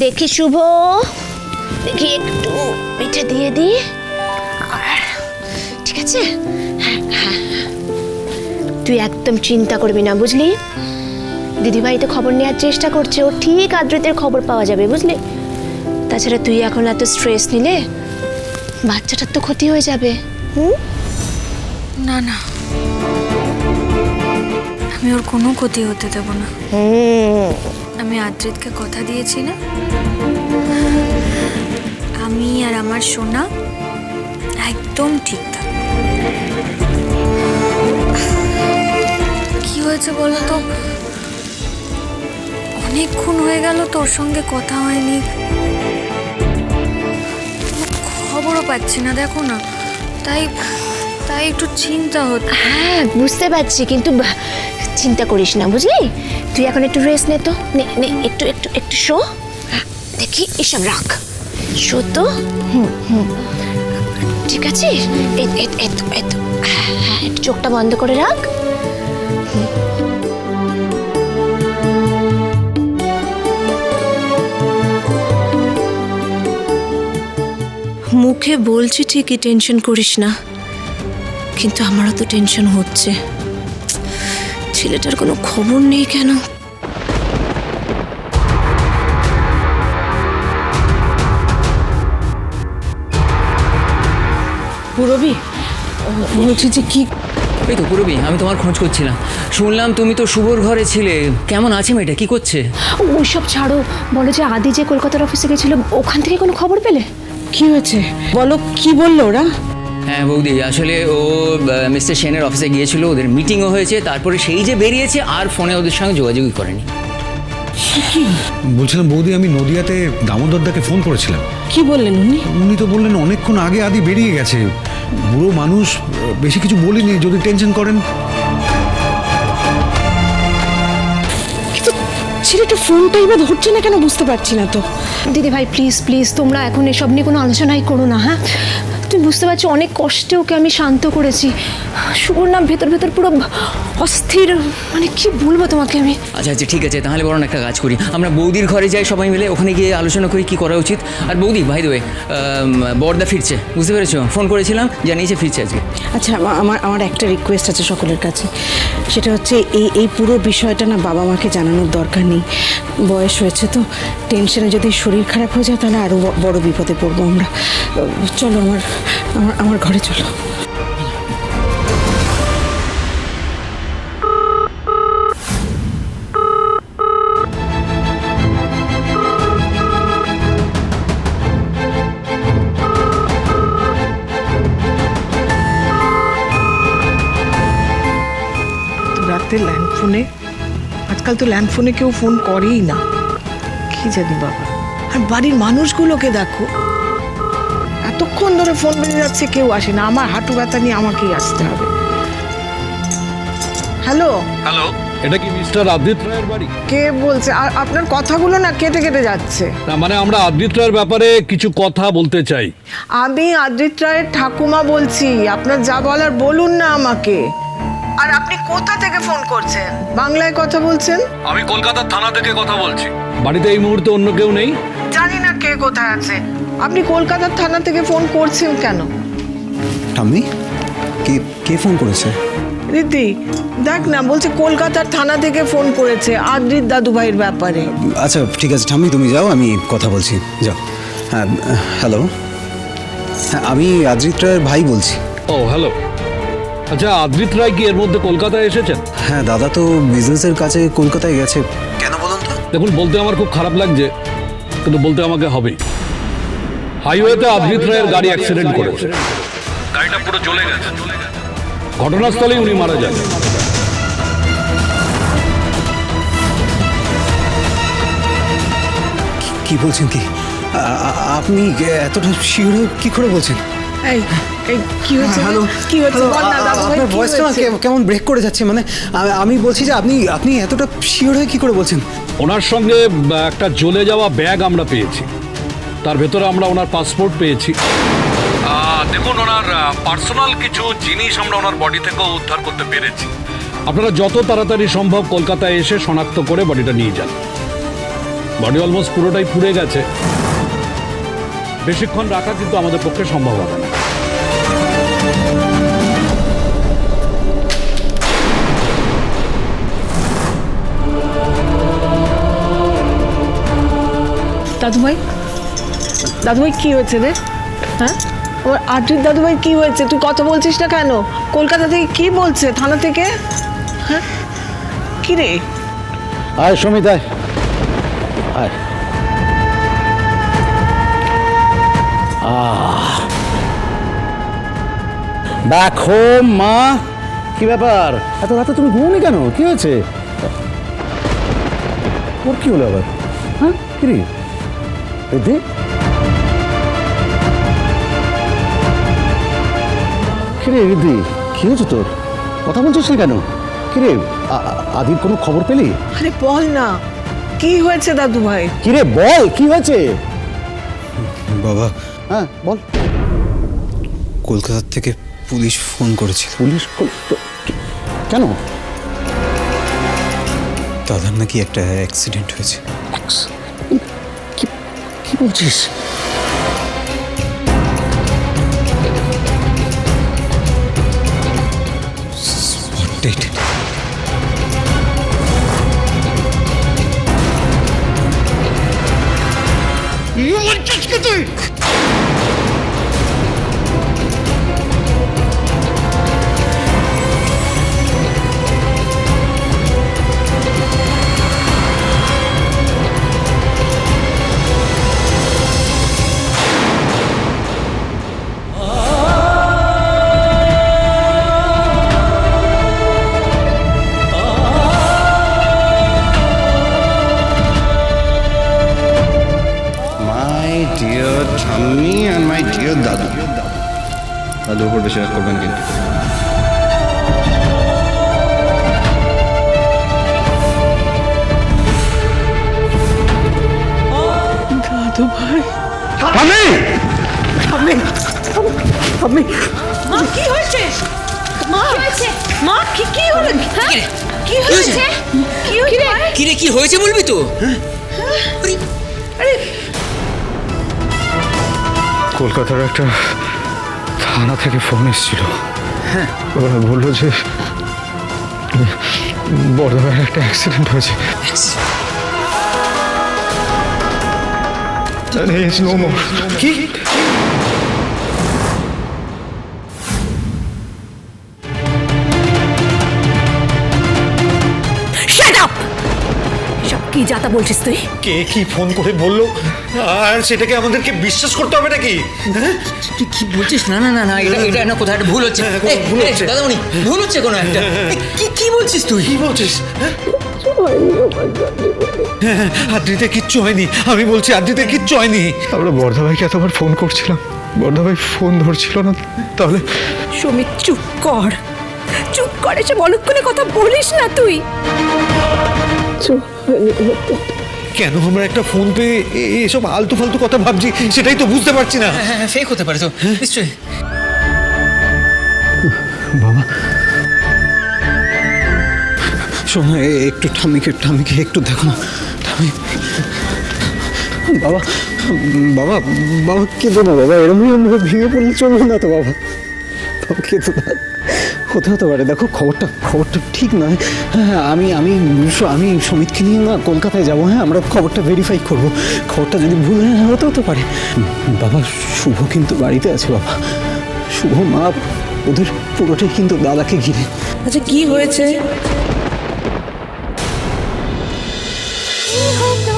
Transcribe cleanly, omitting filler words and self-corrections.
দেখি শুভ, দেখি একটু পিঠে দিয়ে দি। আর ঠিক আছে, হ্যাঁ হ্যাঁ, তুই একদম চিন্তা করবি না, বুঝলি? দিদিভাই তো খবর নেওয়ার চেষ্টা করছে, ও ঠিক আদ্রিতের খবর পাওয়া যাবে, বুঝলি? তাছাড়া তুই এখন এত স্ট্রেস নিলে বাচ্চাটার তো ক্ষতি হয়ে যাবে। না না, আমি ওর কোনো ক্ষতি হতে দেব না। আমি আদ্রিতকে কথা দিয়েছি না, আমি আর আমার সোনা একদম ঠিক থাকবো। কি হয়েছে বলো তো, অনেকক্ষণ হয়ে গেল তোর সঙ্গে কথা হয়নি, খবরও পাচ্ছি না, দেখো না, তাই তাই একটু চিন্তা হচ্ছে। হ্যাঁ বুঝতে পারছি, কিন্তু চিন্তা করিস না, বুঝলি? তুই এখন একটু রেস্ট নে তো, নে নে, একটু একটু একটু শো। দেখি এসব রাখ, শো তো। ঠিক আছে, হ্যাঁ একটু চোখটা বন্ধ করে রাখ। মুখে বলছি ঠিকই, টেনশন করিস না, কিন্তু আমারও তো টেনশন হচ্ছে। ছেলেটার কোনো খবর নেই কেন? পুরবি, বলছি যে কি? এই তো পুরবি, আমি তোমার খোঁজ করছিলাম। শুনলাম তুমি তো শুভর ঘরে ছিলে, কেমন আছে মেয়েটা, কি করছে? ওইসব ছাড়ো, বলো যে আদি যে কলকাতার অফিসে গেছিল, ওখান থেকে কোনো খবর পেলে? কি হয়েছে বলো, কি বললো ওরা? হ্যাঁ বৌদি, আসলে ও মিস্টার সেনের অফিসে গিয়েছিল, ওদের মিটিংও হয়েছে, তারপরে সেই যে বেরিয়েছে আর ফোনে ওদের সঙ্গে যোগাযোগই করেনি। বলছিলাম বৌদি, আমি নদিয়াতে দামোদরদাকে ফোন করেছিলাম। কি বললেন উনি? উনি তো বললেন অনেকক্ষণ আগে আদি বেরিয়ে গেছে। বুড়ো মানুষ, বেশি কিছু বলিনি, যদি টেনশন করেন। কিন্তু ছেলেটা ফোনটাই বা ধরছে না কেন বুঝতে পারছি না তো। দিদি ভাই প্লিজ প্লিজ, তোমরা এখন এসব নিয়ে কোনো আলোচনাই করো না। হ্যাঁ তুমি বুঝতে পারছো, অনেক কষ্টে ওকে আমি শান্ত করেছি। শুভর নাম ভেতর ভেতর পুরো অস্থির, মানে কি বলবো তোমাকে আমি। আচ্ছা আচ্ছা ঠিক আছে, তাহলে বরং একটা কাজ করি, আমরা বৌদির ঘরে যাই সবাই মিলে, ওখানে গিয়ে আলোচনা করি কি করা উচিত। আর বৌদি, ভাই দ্য ওয়ে, বড়দা ফিরছে, বুঝতে পেরেছো? ফোন করেছিলাম, জানিয়েছে ফিরছে আজকে। আচ্ছা, আমার একটা রিকোয়েস্ট আছে সকলের কাছে, সেটা হচ্ছে এই পুরো বিষয়টা না বাবা মাকে জানানোর দরকার নেই। বয়স হয়েছে তো, টেনশনে যদি শরীর খারাপ হয়ে যায় তাহলে আরও বড় বিপদে পড়বো আমরা। চলো আমার ঘরে চলো। রাতে ল্যান্ডফোনে, আজকাল তো ল্যান্ডফোনে কেউ ফোন করেই না, কি জানি বাবা। আর বাড়ির মানুষগুলোকে দেখো, এতক্ষণ ধরে ফোন বেজে যাচ্ছে, কেউ আসে না। আমার হাঁটু ব্যথা নিয়ে আমাকেই আসতে হবে। হ্যালো হ্যালো, এটা কি মিস্টার আদিত রায়ের বাড়ি? কে বলছে? আর আপনার কথাগুলো না কেটে কেটে যাচ্ছে। না মানে আমরা আদিত রায়ের ব্যাপারে কিছু কথা বলতে চাই। আমি আদিত রায়ের ঠাকুমা বলছি, আপনার যা বলার বলুন না আমাকে। আর আপনি কোথা থেকে ফোন করছেন? বাংলায় কথা বলছেন? আমি কলকাতার থানা থেকে কথা বলছি। বাড়িতে এই মুহূর্তে অন্য কেউ নেই। জানি না কে কোথায় আছে। আপনি কলকাতার থানা থেকে ফোন করছেন কেন? ঠাম্মি, কে কে ফোন করেছে? রীতি, দেখ না, বলছে কলকাতার থানা থেকে ফোন করেছে আদ্রিত দাদু ভাইয়ের ব্যাপারে। আচ্ছা ঠিক আছে ঠাম্মি, তুমি যাও, আমি কথা বলছি, যাও। হ্যাঁ হ্যালো, হ্যাঁ আমি আদ্রিত রায়ের ভাই বলছি। ও হ্যালো, আচ্ছা আদ্রিত রায় কি এর মধ্যে কলকাতায় এসেছেন? হ্যাঁ দাদা তো বিজনেসের কাছে কলকাতায় গেছে। কেন বলুন তো? দেখুন, বলতে আমার খুব খারাপ লাগছে, কিন্তু বলতে আমাকে হবেই। হাইওয়েতে আদ্রিত রায়ের গাড়ি অ্যাক্সিডেন্ট করেছে, গাড়িটা পুরো জ্বলে গেছে, ঘটনাস্থলেই উনি মারা যান। কি বলছেন? কি আপনি এতটা শিওর কি করে বলছেন? এই এই কি হয়েছে? হ্যালো, কি হয়েছে বল না দাদু ভাই, আপনার কি ভয়েসটা না হয়েছে? কেমন ব্রেক করে যাচ্ছে, মানে আমি বলছি যে আপনি এতটা শিওর হয়ে কি করে বলছেন? ওনার সঙ্গে একটা জ্বলে যাওয়া ব্যাগ আমরা পেয়েছি, তার ভেতরে আমরা ওনার পাসপোর্ট পেয়েছি। দেখুন, ওনার পার্সোনাল কিছু জিনিস আমরা ওনার বডি থেকেও উদ্ধার করতে পেরেছি। আপনারা যত তাড়াতাড়ি সম্ভব কলকাতায় এসে শনাক্ত করে বডিটা নিয়ে যান। বডি অলমোস্ট পুরোটাই পুড়ে গেছে। বেশিক্ষণ রাখা কিন্তু আমাদের পক্ষে সম্ভব হবে না। দাদুভাই, দাদুভাই কি হয়েছে রে? হ্যাঁ, আমার আদ্রির দাদুভাই কি হয়েছে? তুই কথা বলছিস না কেন? কলকাতা থেকে কি বলছে, থানা থেকে? হ্যাঁ, কি রে? আয় সমিত, আয় আয়। ব্যাক হোম মা। কি ব্যাপার, এত রাতে তুমি ঘুমোনি কেন? কি হয়েছে? ওর কি হলো আবার? হ্যাঁ, কি রে রিদ্ধি? কি রে রিদ্ধি, কি হয়েছে তোর? কথা বলছিস না কেন? কি রে, আদির কোনো খবর পেলি? আরে বল না, কি হয়েছে দাদুভাই? কি রে বল, কি হয়েছে? বাবা, হ্যাঁ বল। কলকাতা থেকে পুলিশ ফোন করেছিল। পুলিশ? কেন? দাদার নাকি একটা অ্যাক্সিডেন্ট হয়েছে। কি বলছিস? ডেট। মাই ডিয়ার ঠাম্মি অ্যান্ড মাই ডিয়ার দাদু। দাদুর উপর বেশি রাগ করবেন কিন্তু। দাদুভাই, আমি আমি আমি মা, কি হয়েছে? মা, কি হয়েছে? মা, কি হলো? হ্যাঁ, কি হয়েছে? কি হয়েছে? কি রে, কি হয়েছে বলবি তো? আরে কলকাতার একটা থানা থেকে ফোন এসেছিল। হ্যাঁ, ওরা বললো যে বর্ধমানের একটা অ্যাক্সিডেন্ট হয়েছে। কি? সব কি যাতা বলছিস তুই? কে কি ফোন করে বললো আর সেটাকে আমাদেরকে বিশ্বাস করতে হবে নাকি? তুই কি বলছিস? না না না না, এটা না, কোথাও একটা ভুল হচ্ছে। ভুল হচ্ছে। দাদামণি, ভুল হচ্ছে কোনো একটা। কি বলছিস তুই? কি বলছিস? আদ্রিতে কিচ্ছু হয়নি, আমি বলছি আদ্রিতে কিচ্ছু হয়নি। আমরা বর্ধাভাইকে এতবার ফোন করছিলাম, বর্ধাভাই ফোন ধরছিল না। তাহলে সুমিত, চুপ কর, চুপ কর, এসব অলক্ষণে কথা বলিস না তুই। কেন আমরা একটা ফোন পেয়ে এসব আলতু ফালতু কথা ভাবছি সেটাই তো বুঝতে পারছি না। হ্যাঁ, ফেক হতে পারে তো, নিশ্চয়ই। বাবা শোনো, একটু ঠাম্মিকে একটু দেখো না। ঠাম্মি, বাবা বাবা বাবা কেঁদো না বাবা, এরকম ভেঙে পড়লে চলবো না তো বাবা। বাবা কেঁদো না, হতে পারে। দেখো খবরটা ঠিক নয়। হ্যাঁ, আমি সমিতকে নিয়ে না কলকাতায় যাবো। হ্যাঁ, আমরা খবরটা ভেরিফাই করব। খবরটা যদি ভুল হয় হতে পারে। বাবা শুভ কিন্তু বাড়িতে আছে বাবা। শুভ মা, ওদের পুরোটাই কিন্তু দাদাকে ঘিরে। আচ্ছা, কি হয়েছে? হয়তো